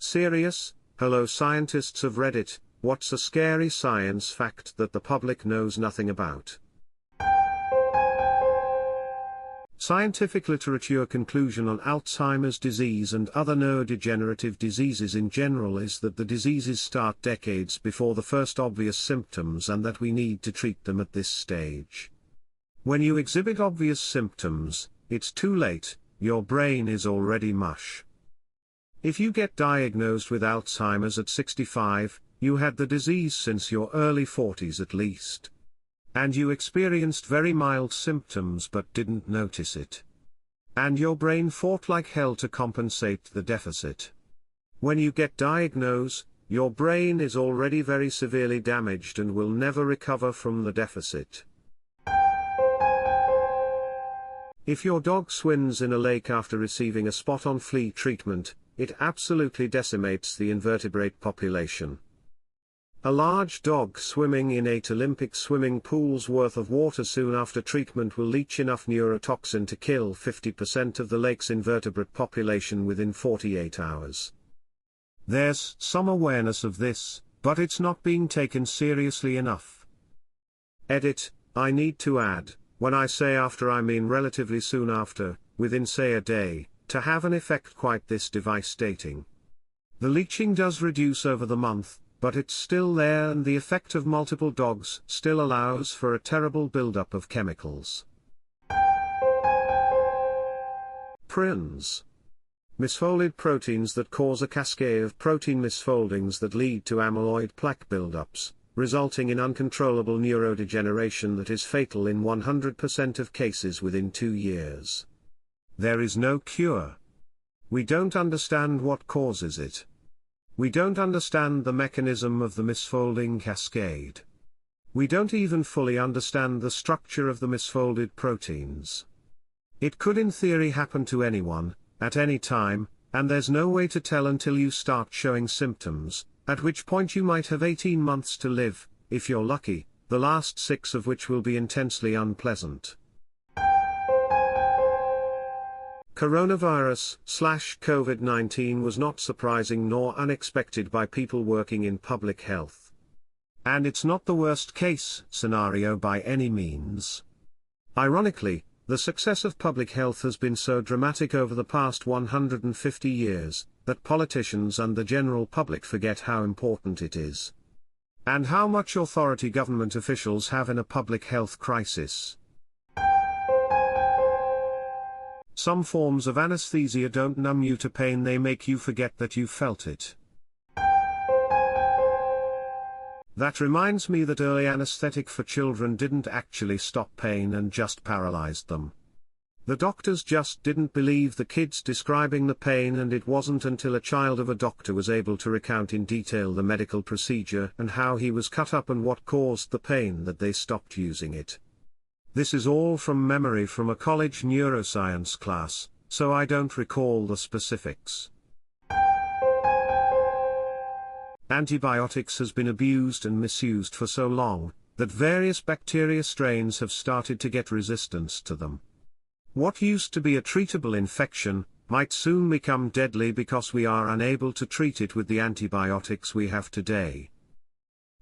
Serious? Hello scientists of Reddit, what's a scary science fact that the public knows nothing about? Scientific literature conclusion on Alzheimer's disease and other neurodegenerative diseases in general is that the diseases start decades before the first obvious symptoms and that we need to treat them at this stage. When you exhibit obvious symptoms, it's too late, your brain is already mush. If you get diagnosed with Alzheimer's at 65, you had the disease since your early 40s at least. And you experienced very mild symptoms but didn't notice it. And your brain fought like hell to compensate the deficit. When you get diagnosed, your brain is already very severely damaged and will never recover from the deficit. If your dog swims in a lake after receiving a spot-on flea treatment, it absolutely decimates the invertebrate population. A large dog swimming in 8 Olympic swimming pools worth of water soon after treatment will leach enough neurotoxin to kill 50% of the lake's invertebrate population within 48 hours. There's some awareness of this, but it's not being taken seriously enough. Edit, I need to add, when I say after I mean relatively soon after, within say a day, to have an effect quite this devastating. The leaching does reduce over the month, but it's still there and the effect of multiple dogs still allows for a terrible buildup of chemicals. Prions. Misfolded proteins that cause a cascade of protein misfoldings that lead to amyloid plaque buildups, resulting in uncontrollable neurodegeneration that is fatal in 100% of cases within 2 years. There is no cure. We don't understand what causes it. We don't understand the mechanism of the misfolding cascade. We don't even fully understand the structure of the misfolded proteins. It could in theory happen to anyone, at any time, and there's no way to tell until you start showing symptoms, at which point you might have 18 months to live, if you're lucky, the last 6 of which will be intensely unpleasant. Coronavirus/COVID-19 was not surprising nor unexpected by people working in public health. And it's not the worst case scenario by any means. Ironically, the success of public health has been so dramatic over the past 150 years, that politicians and the general public forget how important it is. And how much authority government officials have in a public health crisis. Some forms of anesthesia don't numb you to pain, they make you forget that you felt it. That reminds me that early anesthetic for children didn't actually stop pain and just paralyzed them. The doctors just didn't believe the kids describing the pain, and it wasn't until a child of a doctor was able to recount in detail the medical procedure and how he was cut up and what caused the pain that they stopped using it. This is all from memory from a college neuroscience class, so I don't recall the specifics. Antibiotics has been abused and misused for so long, that various bacteria strains have started to get resistance to them. What used to be a treatable infection, might soon become deadly because we are unable to treat it with the antibiotics we have today.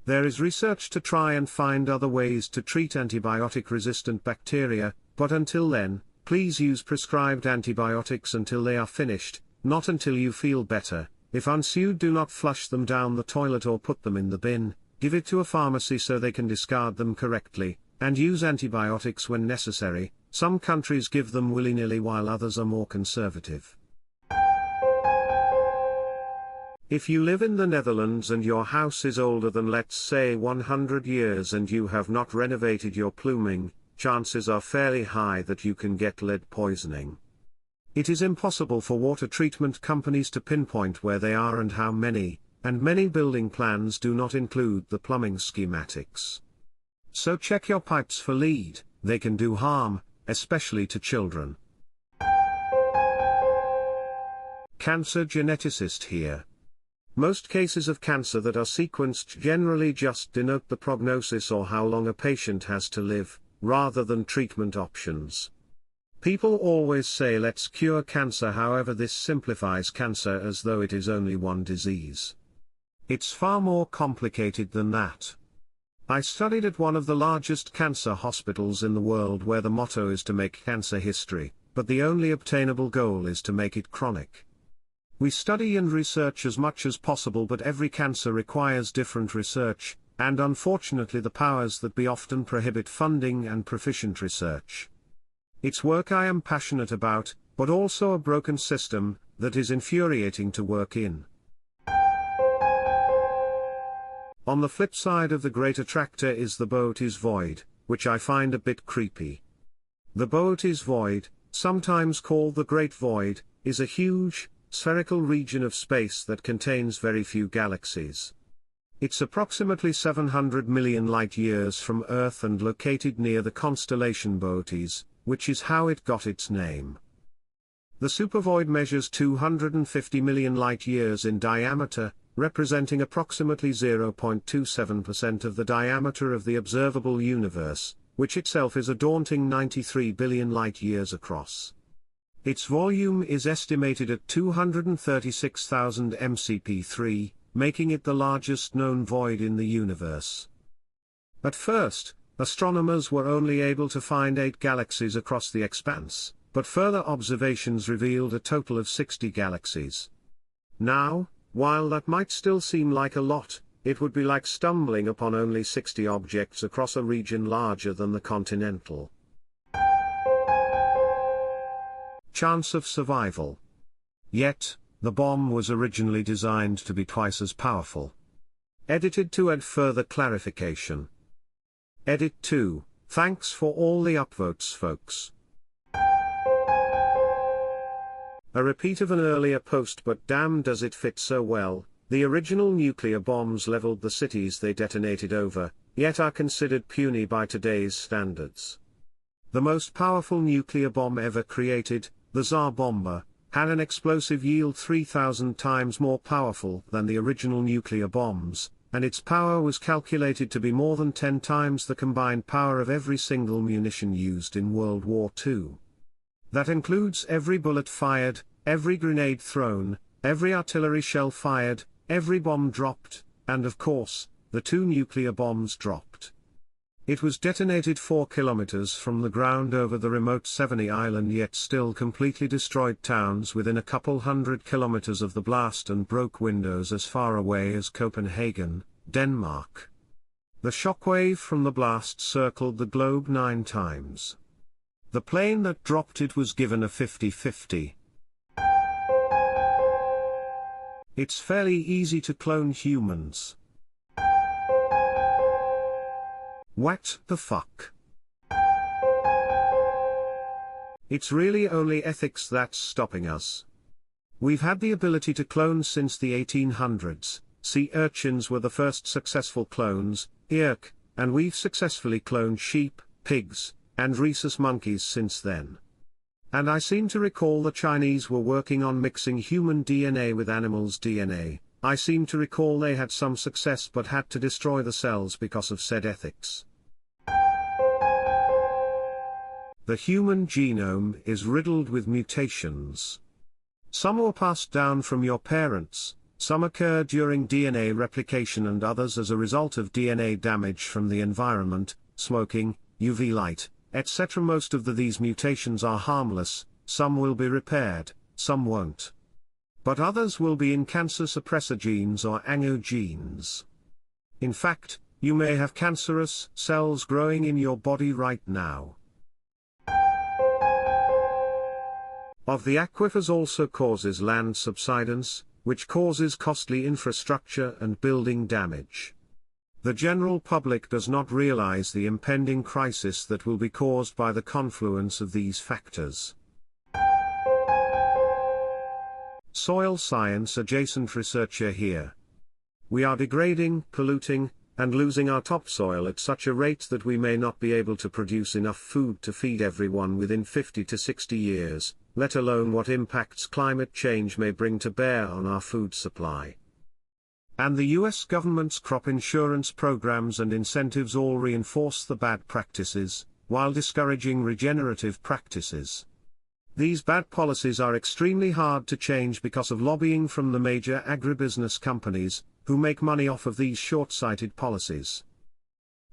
There is research to try and find other ways to treat antibiotic-resistant bacteria, but until then, please use prescribed antibiotics until they are finished, not until you feel better. If unsued, do not flush them down the toilet or put them in the bin, give it to a pharmacy so they can discard them correctly, and use antibiotics when necessary. Some countries give them willy-nilly while others are more conservative. If you live in the Netherlands and your house is older than let's say 100 years and you have not renovated your plumbing, chances are fairly high that you can get lead poisoning. It is impossible for water treatment companies to pinpoint where they are and how many, and many building plans do not include the plumbing schematics. So check your pipes for lead, they can do harm, especially to children. Cancer geneticist here. Most cases of cancer that are sequenced generally just denote the prognosis or how long a patient has to live, rather than treatment options. People always say let's cure cancer, however this simplifies cancer as though it is only one disease. It's far more complicated than that. I studied at one of the largest cancer hospitals in the world where the motto is to make cancer history, but the only obtainable goal is to make it chronic. We study and research as much as possible, but every cancer requires different research, and unfortunately the powers that be often prohibit funding and proficient research. It's work I am passionate about, but also a broken system that is infuriating to work in. On the flip side of the great attractor is the boat is void, which I find a bit creepy. The boat is void, sometimes called the Great Void, is a huge, spherical region of space that contains very few galaxies. It's approximately 700 million light-years from Earth and located near the constellation Boötes, which is how it got its name. The supervoid measures 250 million light-years in diameter, representing approximately 0.27% of the diameter of the observable universe, which itself is a daunting 93 billion light-years across. Its volume is estimated at 236,000 mcp3, making it the largest known void in the universe. At first, astronomers were only able to find 8 galaxies across the expanse, but further observations revealed a total of 60 galaxies. Now, while that might still seem like a lot, it would be like stumbling upon only 60 objects across a region larger than the continental. Chance of survival. Yet, the bomb was originally designed to be twice as powerful. Edited to add further clarification. Edit 2, thanks for all the upvotes, folks. A repeat of an earlier post, but damn does it fit so well. The original nuclear bombs leveled the cities they detonated over, yet are considered puny by today's standards. The most powerful nuclear bomb ever created, the Tsar Bomba, had an explosive yield 3,000 times more powerful than the original nuclear bombs, and its power was calculated to be more than 10 times the combined power of every single munition used in World War II. That includes every bullet fired, every grenade thrown, every artillery shell fired, every bomb dropped, and of course, the 2 nuclear bombs dropped. It was detonated 4 kilometers from the ground over the remote Severney Island, yet still completely destroyed towns within a couple hundred kilometers of the blast and broke windows as far away as Copenhagen, Denmark. The shockwave from the blast circled the globe 9 times. The plane that dropped it was given a 50-50. It's fairly easy to clone humans. What the fuck? It's really only ethics that's stopping us. We've had the ability to clone since the 1800s, sea urchins were the first successful clones, Irk, and we've successfully cloned sheep, pigs, and rhesus monkeys since then. And I seem to recall the Chinese were working on mixing human DNA with animals' DNA. I seem to recall they had some success but had to destroy the cells because of said ethics. The human genome is riddled with mutations. Some were passed down from your parents, some occur during DNA replication, and others as a result of DNA damage from the environment, smoking, UV light, etc. Most of these mutations are harmless, some will be repaired, some won't. But others will be in cancer suppressor genes or ANGO genes. In fact, you may have cancerous cells growing in your body right now. Of the aquifers also causes land subsidence, which causes costly infrastructure and building damage. The general public does not realize the impending crisis that will be caused by the confluence of these factors. Soil science adjacent researcher here. We are degrading, polluting, and losing our topsoil at such a rate that we may not be able to produce enough food to feed everyone within 50 to 60 years, let alone what impacts climate change may bring to bear on our food supply. And the US government's crop insurance programs and incentives all reinforce the bad practices, while discouraging regenerative practices. These bad policies are extremely hard to change because of lobbying from the major agribusiness companies, who make money off of these short-sighted policies.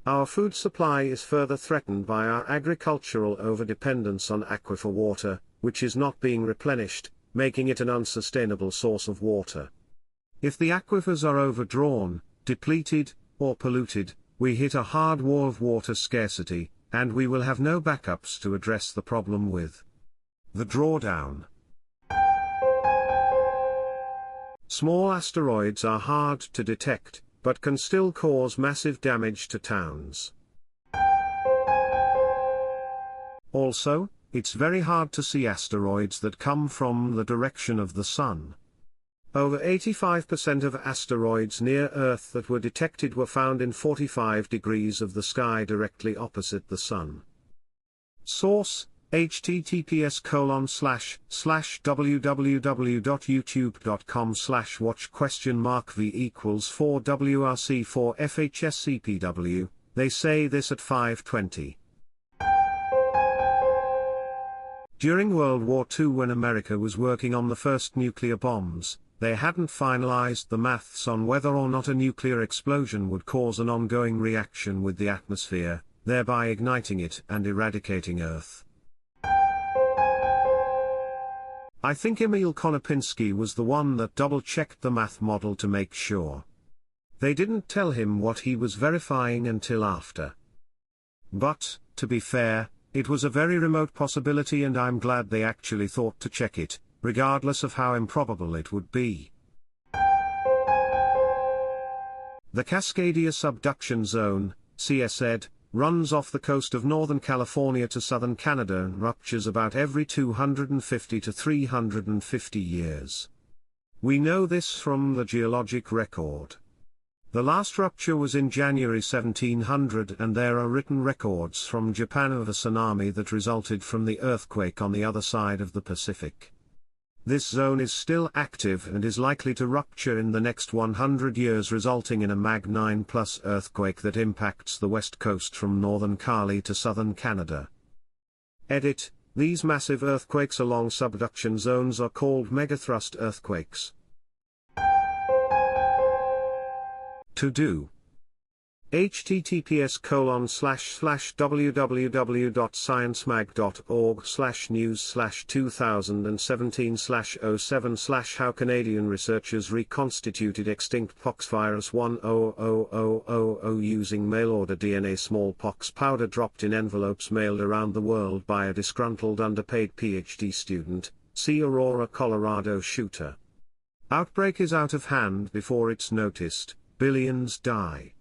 Our food supply is further threatened by our agricultural overdependence on aquifer water, which is not being replenished, making it an unsustainable source of water. If the aquifers are overdrawn, depleted, or polluted, we hit a hard wall of water scarcity, and we will have no backups to address the problem with. The drawdown. Small asteroids are hard to detect, but can still cause massive damage to towns. Also, it's very hard to see asteroids that come from the direction of the Sun. Over 85% of asteroids near Earth that were detected were found in 45 degrees of the sky directly opposite the Sun. Source: https://www.youtube.com/watch?v=4wrc4fhscpw, they say this at 5:20. During World War II, when America was working on the first nuclear bombs, they hadn't finalized the maths on whether or not a nuclear explosion would cause an ongoing reaction with the atmosphere, thereby igniting it and eradicating Earth. I think Emil Konopinski was the one that double-checked the math model to make sure. They didn't tell him what he was verifying until after. But, to be fair, it was a very remote possibility, and I'm glad they actually thought to check it, regardless of how improbable it would be. The Cascadia Subduction Zone, CSZ, runs off the coast of Northern California to southern Canada and ruptures about every 250 to 350 years. We know this from the geologic record. The last rupture was in January 1700, and there are written records from Japan of a tsunami that resulted from the earthquake on the other side of the Pacific. This zone is still active and is likely to rupture in the next 100 years, resulting in a Mag 9+ earthquake that impacts the west coast from northern Cali to southern Canada. Edit: these massive earthquakes along subduction zones are called megathrust earthquakes. To do: https://www.sciencemag.org/news/2017/07/how Canadian researchers reconstituted extinct poxvirus 100000 using mail-order DNA. Smallpox powder dropped in envelopes mailed around the world by a disgruntled underpaid PhD student, see Aurora, Colorado shooter. Outbreak is out of hand before it's noticed, billions die.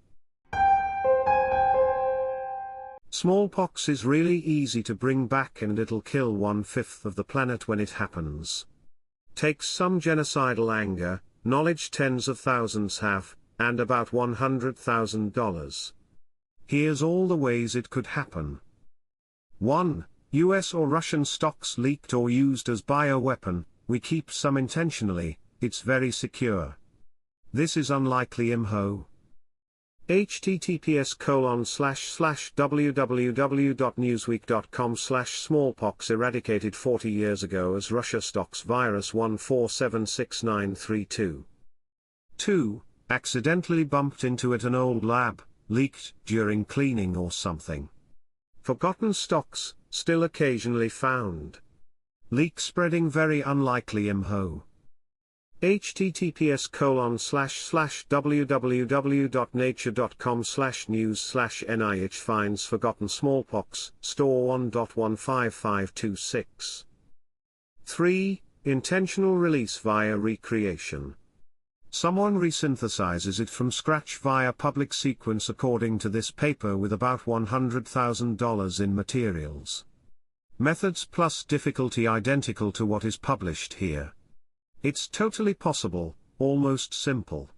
Smallpox is really easy to bring back, and it'll kill 1/5 of the planet when it happens. Takes some genocidal anger, knowledge tens of thousands have, and about $100,000. Here's all the ways it could happen. 1. US or Russian stocks leaked or used as bioweapon. We keep some intentionally, it's very secure. This is unlikely. IMHO. https://www.newsweek.com/smallpox eradicated 40 years ago as Russia stocks virus 1476932. 2. Accidentally bumped into at an old lab, leaked during cleaning or something. Forgotten stocks, still occasionally found. Leak spreading very unlikely. IMHO. https://www.nature.com/news/NIH finds forgotten smallpox, store 1.15526. 3. Intentional release via recreation. Someone resynthesizes it from scratch via public sequence according to this paper with about $100,000 in materials. Methods plus difficulty identical to what is published here. It's totally possible, almost simple.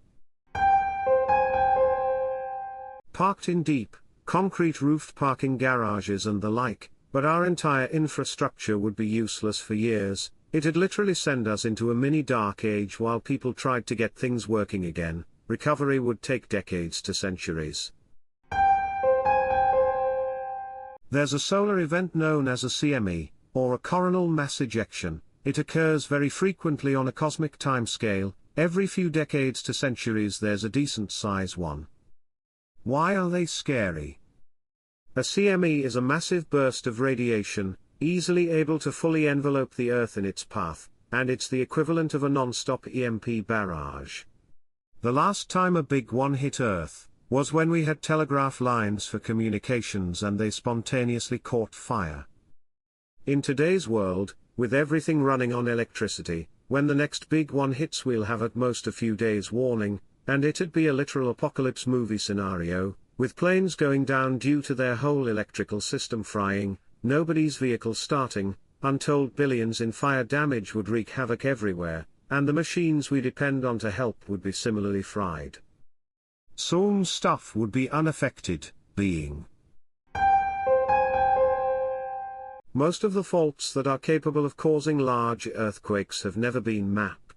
Parked in deep, concrete-roofed parking garages and the like, but our entire infrastructure would be useless for years. It'd literally send us into a mini dark age while people tried to get things working again. Recovery would take decades to centuries. There's a solar event known as a CME, or a coronal mass ejection. It occurs very frequently on a cosmic timescale. Every few decades to centuries there's a decent size one. Why are they scary? A CME is a massive burst of radiation, easily able to fully envelope the Earth in its path, and it's the equivalent of a non-stop EMP barrage. The last time a big one hit Earth was when we had telegraph lines for communications and they spontaneously caught fire. In today's world, with everything running on electricity, when the next big one hits we'll have at most a few days warning, and it'd be a literal apocalypse movie scenario, with planes going down due to their whole electrical system frying, nobody's vehicle starting, untold billions in fire damage would wreak havoc everywhere, and the machines we depend on to help would be similarly fried. Soon stuff would be unaffected, being most of the faults that are capable of causing large earthquakes have never been mapped.